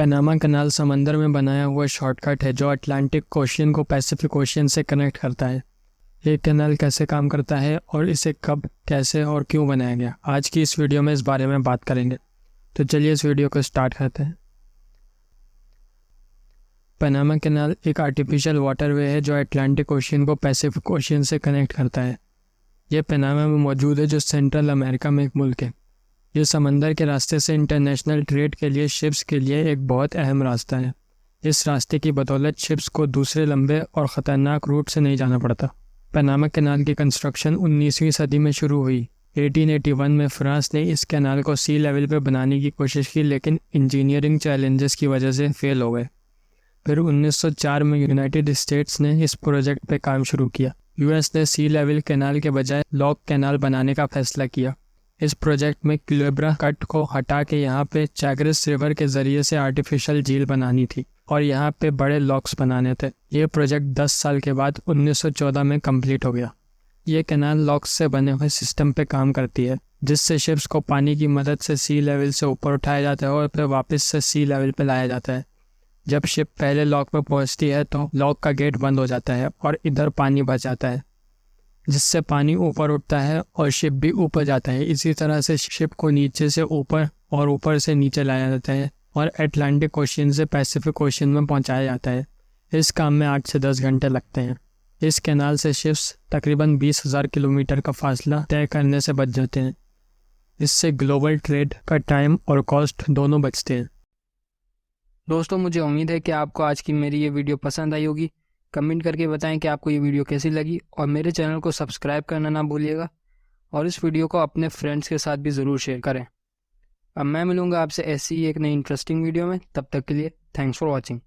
Panama canal समंदर में बनाया हुआ शॉर्टकट है जो अटलांटिक ओशियन को पैसिफिक ओशियन से कनेक्ट करता है। ये कैनाल कैसे काम करता है और इसे कब, कैसे और क्यों बनाया गया, आज की इस वीडियो में इस बारे में बात करेंगे। तो चलिए इस वीडियो को स्टार्ट करते हैं। पनामा कैनाल एक आर्टिफिशियल वाटरवे है जो अटलांटिक ओशियन को पैसिफिक ओशियन से कनेक्ट करता है। यह पनामा में मौजूद है जो सेंट्रल अमेरिका में एक मुल्क है। ये समंदर के रास्ते से इंटरनेशनल ट्रेड के लिए शिप्स के लिए एक बहुत अहम रास्ता है। इस रास्ते की बदौलत शिप्स को दूसरे लंबे और ख़तरनाक रूट से नहीं जाना पड़ता। पनामा कैनाल की कंस्ट्रक्शन 19वीं सदी में शुरू हुई। 1881 में फ्रांस ने इस कैनाल को सी लेवल पर बनाने की कोशिश की, लेकिन इंजीनियरिंग चैलेंजेस की वजह से फेल हो गए। फिर 1904 में यूनाइटेड स्टेट्स ने इस प्रोजेक्ट पर काम शुरू किया। यूएस ने सी लेवल कैनाल के बजाय लॉक कैनाल बनाने का फैसला किया। इस प्रोजेक्ट में क्यूलेब्रा कट को हटा के यहाँ पे चैग्रेस रिवर के ज़रिए से आर्टिफिशियल झील बनानी थी और यहाँ पे बड़े लॉक्स बनाने थे। ये प्रोजेक्ट 10 साल के बाद 1914 में कंप्लीट हो गया। ये कैनाल लॉक्स से बने हुए सिस्टम पे काम करती है, जिससे शिप्स को पानी की मदद से सी लेवल से ऊपर उठाया जाता है और फिर वापस से सी लेवल पे लाया जाता है। जब शिप पहले लॉक पर पहुँचती है तो लॉक का गेट बंद हो जाता है और इधर पानी बच जाता है, जिससे पानी ऊपर उठता है और शिप भी ऊपर जाता है। इसी तरह से शिप को नीचे से ऊपर और ऊपर से नीचे लाया जाता है और अटलांटिक ओशियन से पैसिफिक ओशियन में पहुंचाया जाता है। इस काम में 8 से 10 घंटे लगते हैं। इस कैनाल से शिप्स तकरीबन 20,000 किलोमीटर का फासला तय करने से बच जाते हैं। इससे ग्लोबल ट्रेड का टाइम और कॉस्ट दोनों बचते हैं। दोस्तों, मुझे उम्मीद है कि आपको आज की मेरी ये वीडियो पसंद आई होगी। कमेंट करके बताएं कि आपको ये वीडियो कैसी लगी और मेरे चैनल को सब्सक्राइब करना ना भूलिएगा और इस वीडियो को अपने फ्रेंड्स के साथ भी ज़रूर शेयर करें। अब मैं मिलूंगा आपसे ऐसी ही एक नई इंटरेस्टिंग वीडियो में। तब तक के लिए थैंक्स फॉर वॉचिंग।